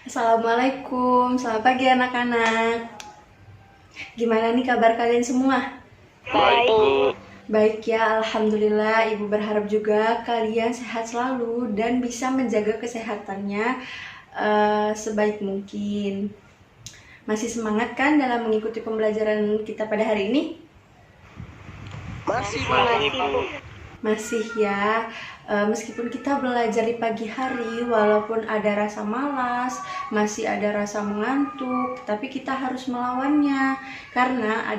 Assalamualaikum, selamat pagi anak-anak. Gimana nih kabar kalian semua? Baik, Bu. Baik ya, Alhamdulillah. Ibu berharap juga kalian sehat selalu dan bisa menjaga kesehatannya sebaik mungkin. Masih semangat kan dalam mengikuti pembelajaran kita pada hari ini? Masih, Bu. Masih ya, meskipun kita belajar di pagi hari, walaupun ada rasa malas, masih ada rasa mengantuk, tapi kita harus melawannya. Karena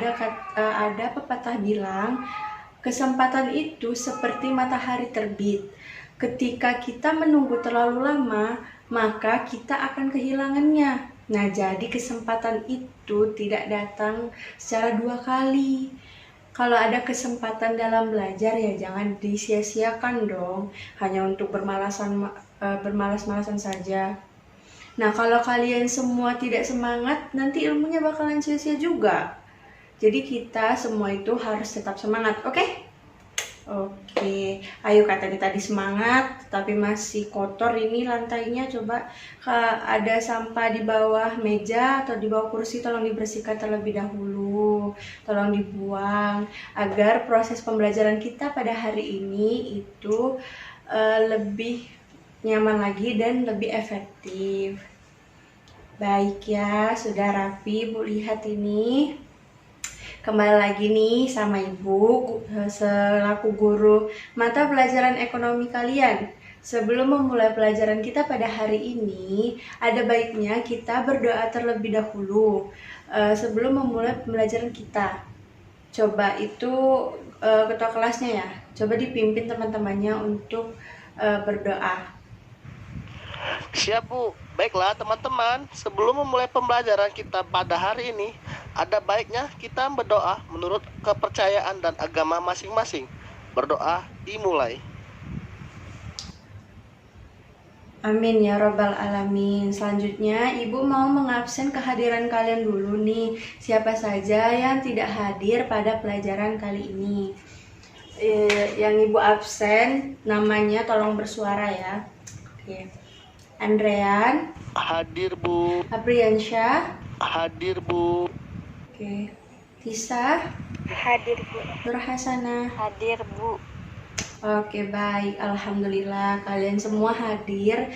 ada pepatah bilang, kesempatan itu seperti matahari terbit. Ketika kita menunggu terlalu lama, maka kita akan kehilangannya. Nah, jadi kesempatan itu tidak datang secara dua kali. Kalau ada kesempatan dalam belajar ya jangan disia-siakan dong, hanya untuk bermalas-malasan saja. Nah, kalau kalian semua tidak semangat, nanti ilmunya bakalan sia-sia juga. Jadi kita semua itu harus tetap semangat, oke? Oke, ayo kata tadi semangat, tapi masih kotor ini lantainya. Coba ada sampah di bawah meja atau di bawah kursi, tolong dibersihkan terlebih dahulu, tolong dibuang agar proses pembelajaran kita pada hari ini itu lebih nyaman lagi dan lebih efektif. Baik ya, sudah rapi Bu, lihat ini. Kembali lagi nih sama Ibu selaku guru mata pelajaran ekonomi kalian. Sebelum memulai pelajaran kita pada hari ini, ada baiknya kita berdoa terlebih dahulu sebelum memulai pembelajaran kita. Coba itu ketua kelasnya ya, coba dipimpin teman-temannya untuk berdoa. Siap, Bu. Baiklah, teman-teman. Sebelum memulai pembelajaran kita pada hari ini, ada baiknya kita berdoa menurut kepercayaan dan agama masing-masing. Berdoa dimulai. Amin ya robbal alamin. Selanjutnya Ibu mau mengabsen kehadiran kalian dulu nih. Siapa saja yang tidak hadir pada pelajaran kali ini? Yang Ibu absen namanya tolong bersuara ya. Oke. Andrean, Hadir, Bu. Apriansyah, Hadir, Bu. oke. Tisa, Hadir, Bu. Nurhasana. Hadir, Bu. Oke, baik. Alhamdulillah kalian semua hadir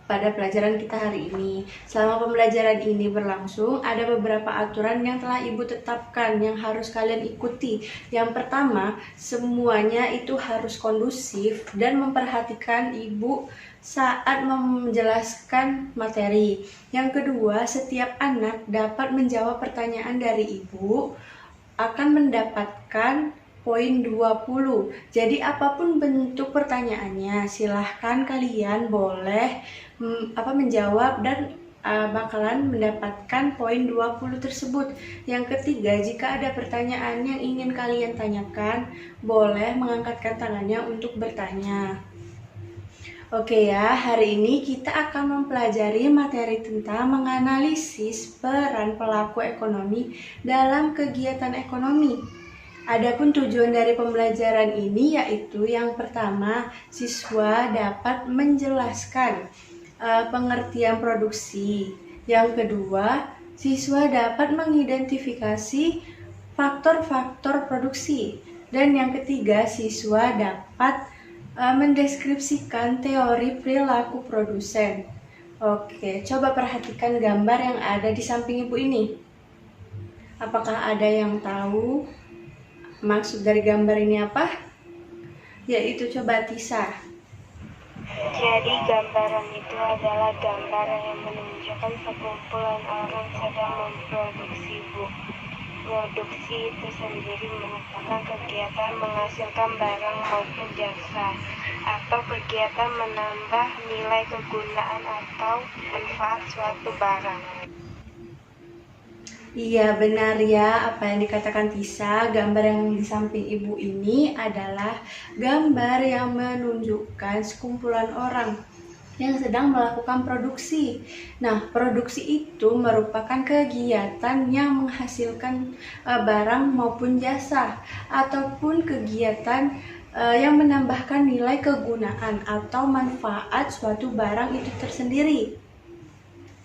pada pelajaran kita hari ini. Selama pembelajaran ini berlangsung, ada beberapa aturan yang telah Ibu tetapkan yang harus kalian ikuti. Yang pertama, semuanya itu harus kondusif dan memperhatikan Ibu saat menjelaskan materi. Yang kedua, setiap anak dapat menjawab pertanyaan dari Ibu akan mendapatkan poin 20. Jadi apapun bentuk pertanyaannya, silahkan kalian boleh menjawab dan bakalan mendapatkan poin 20 tersebut. Yang ketiga, jika ada pertanyaan yang ingin kalian tanyakan, boleh mengangkatkan tangannya untuk bertanya. Oke ya, hari ini kita akan mempelajari materi tentang menganalisis peran pelaku ekonomi dalam kegiatan ekonomi. Adapun tujuan dari pembelajaran ini yaitu yang pertama, siswa dapat menjelaskan pengertian produksi. Yang kedua, siswa dapat mengidentifikasi faktor-faktor produksi. Dan yang ketiga, siswa dapat mendeskripsikan teori perilaku produsen. Oke, coba perhatikan gambar yang ada di samping Ibu ini. Apakah ada yang tahu maksud dari gambar ini apa? Yaitu coba Tisa. Jadi gambaran itu adalah gambar yang menunjukkan sekumpulan orang sedang memproduksi, Bu. Produksi itu sendiri merupakan kegiatan menghasilkan barang maupun jasa, atau kegiatan menambah nilai kegunaan atau manfaat suatu barang. Iya benar ya apa yang dikatakan Tisa. Gambar yang di samping Ibu ini adalah gambar yang menunjukkan sekumpulan orang yang sedang melakukan produksi. Nah, produksi itu merupakan kegiatan yang menghasilkan barang maupun jasa, ataupun kegiatan yang menambahkan nilai kegunaan atau manfaat suatu barang itu tersendiri.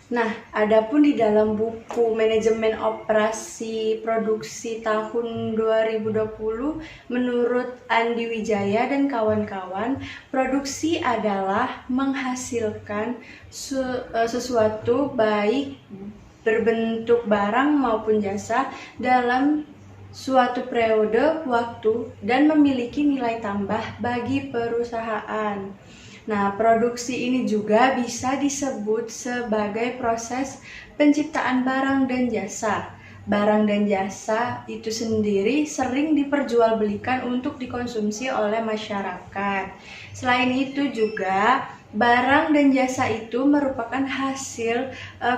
Nah, adapun di dalam buku Manajemen Operasi Produksi tahun 2020, menurut Andi Wijaya dan kawan-kawan, produksi adalah menghasilkan sesuatu baik berbentuk barang maupun jasa dalam suatu periode waktu dan memiliki nilai tambah bagi perusahaan. Nah, produksi ini juga bisa disebut sebagai proses penciptaan barang dan jasa. Barang dan jasa itu sendiri sering diperjualbelikan untuk dikonsumsi oleh masyarakat. Selain itu juga barang dan jasa itu merupakan hasil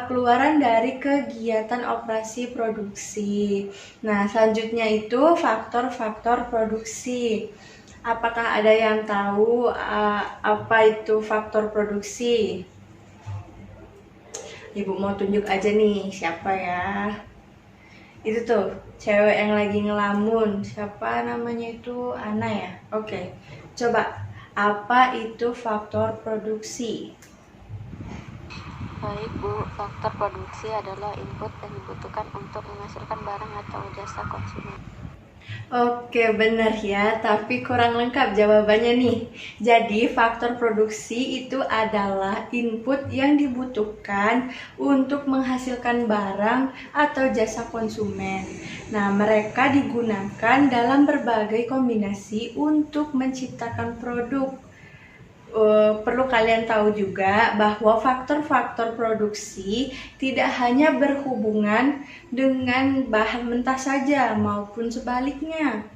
keluaran dari kegiatan operasi produksi. Nah, selanjutnya itu faktor-faktor produksi. Apakah ada yang tahu apa itu faktor produksi? Ibu mau tunjuk aja nih, siapa ya? Itu tuh, cewek yang lagi ngelamun. Siapa namanya itu? Ana ya? Oke, coba. Apa itu faktor produksi? Baik Bu, faktor produksi adalah input yang dibutuhkan untuk menghasilkan barang atau jasa konsumen. Oke, benar ya, tapi kurang lengkap jawabannya nih. Jadi, faktor produksi itu adalah input yang dibutuhkan untuk menghasilkan barang atau jasa konsumen. Nah, mereka digunakan dalam berbagai kombinasi untuk menciptakan produk. Perlu kalian tahu juga bahwa faktor-faktor produksi tidak hanya berhubungan dengan bahan mentah saja maupun sebaliknya,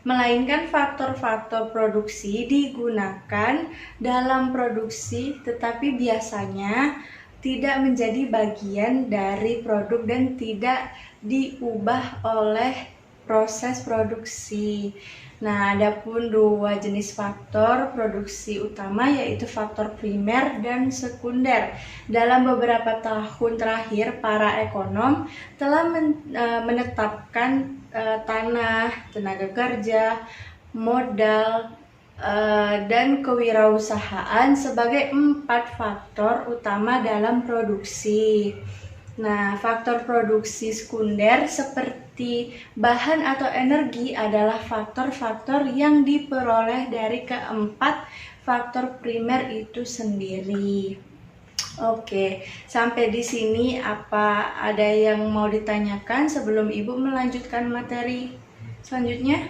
melainkan faktor-faktor produksi digunakan dalam produksi tetapi biasanya tidak menjadi bagian dari produk dan tidak diubah oleh proses produksi. Nah, adapun dua jenis faktor produksi utama yaitu faktor primer dan sekunder. Dalam beberapa tahun terakhir, para ekonom telah menetapkan tanah, tenaga kerja, modal, dan kewirausahaan sebagai 4 faktor utama dalam produksi. Nah, faktor produksi sekunder seperti bahan atau energi adalah faktor-faktor yang diperoleh dari keempat faktor primer itu sendiri. Oke, sampai di sini apa ada yang mau ditanyakan sebelum Ibu melanjutkan materi selanjutnya?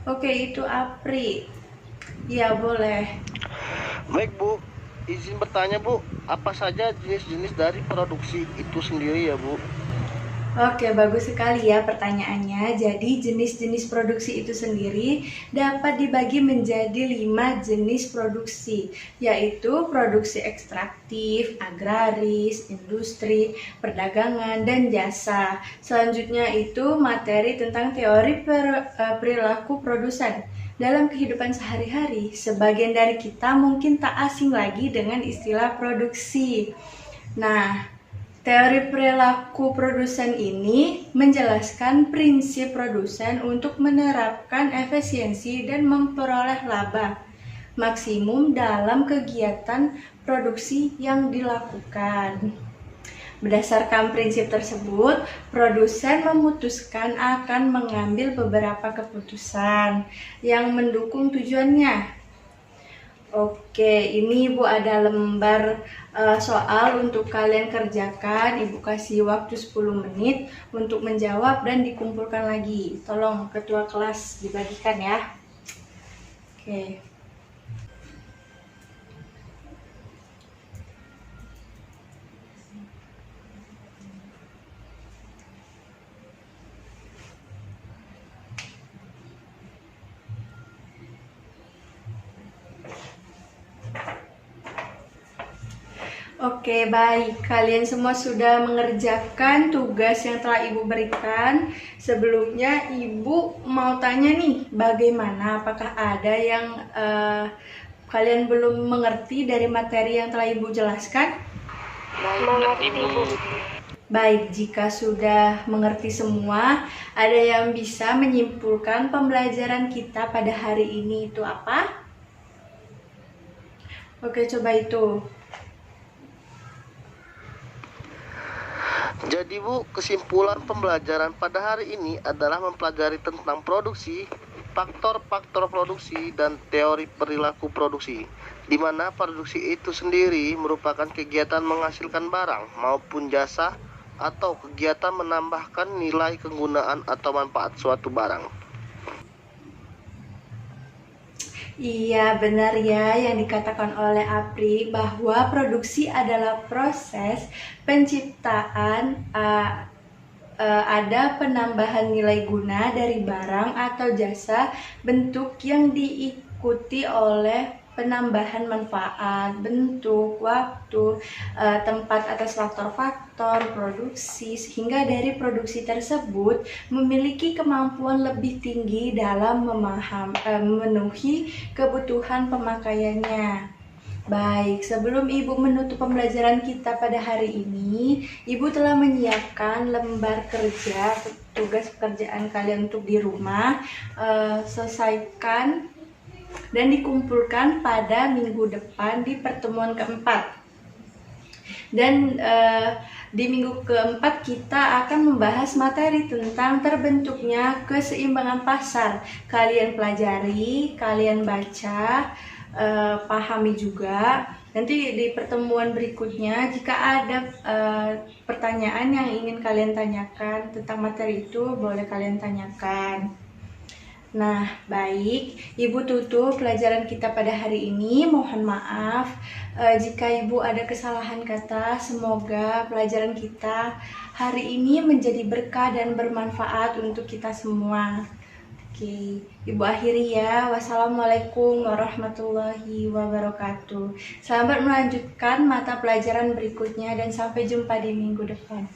Oke, itu Apri. Ya, boleh. Baik Bu, izin bertanya Bu, apa saja jenis-jenis dari produksi itu sendiri ya Bu? Oke, bagus sekali ya pertanyaannya. Jadi jenis-jenis produksi itu sendiri dapat dibagi menjadi 5 jenis produksi, yaitu produksi ekstraktif, agraris, industri, perdagangan, dan jasa. Selanjutnya itu materi tentang teori perilaku produsen. Dalam kehidupan sehari-hari, sebagian dari kita mungkin tak asing lagi dengan istilah produksi. Nah, teori perilaku produsen ini menjelaskan prinsip produsen untuk menerapkan efisiensi dan memperoleh laba maksimum dalam kegiatan produksi yang dilakukan. Berdasarkan prinsip tersebut, produsen memutuskan akan mengambil beberapa keputusan yang mendukung tujuannya. Oke, ini Ibu ada lembar soal untuk kalian kerjakan. Ibu kasih waktu 10 menit untuk menjawab dan dikumpulkan lagi. Tolong ketua kelas dibagikan ya. Oke. Oke, baik. Kalian semua sudah mengerjakan tugas yang telah Ibu berikan. Sebelumnya, Ibu mau tanya nih, bagaimana? Apakah ada yang kalian belum mengerti dari materi yang telah Ibu jelaskan? Mengerti Bu. Baik, jika sudah mengerti semua, ada yang bisa menyimpulkan pembelajaran kita pada hari ini itu apa? Oke, coba itu. Jadi Bu, kesimpulan pembelajaran pada hari ini adalah mempelajari tentang produksi, faktor-faktor produksi, dan teori perilaku produksi, di mana produksi itu sendiri merupakan kegiatan menghasilkan barang maupun jasa atau kegiatan menambahkan nilai kegunaan atau manfaat suatu barang. Iya, benar ya yang dikatakan oleh Apri bahwa produksi adalah proses penciptaan ada penambahan nilai guna dari barang atau jasa bentuk yang diikuti oleh penambahan manfaat, bentuk, waktu, tempat atas faktor-faktor produksi, sehingga dari produksi tersebut memiliki kemampuan lebih tinggi dalam memenuhi kebutuhan pemakaiannya. Baik, sebelum Ibu menutup pembelajaran kita pada hari ini, Ibu telah menyiapkan lembar kerja, tugas pekerjaan kalian untuk di rumah. Selesaikan dan dikumpulkan pada minggu depan di pertemuan keempat. Dan di minggu keempat kita akan membahas materi tentang terbentuknya keseimbangan pasar. Kalian pelajari, kalian baca, pahami juga. Nanti di pertemuan berikutnya jika ada pertanyaan yang ingin kalian tanyakan tentang materi itu, boleh kalian tanyakan. Nah, baik, Ibu tutup pelajaran kita pada hari ini. Mohon maaf jika Ibu ada kesalahan kata. Semoga pelajaran kita hari ini menjadi berkah dan bermanfaat untuk kita semua. Oke, Ibu akhiri ya. Wassalamualaikum warahmatullahi wabarakatuh. Selamat melanjutkan mata pelajaran berikutnya dan sampai jumpa di minggu depan.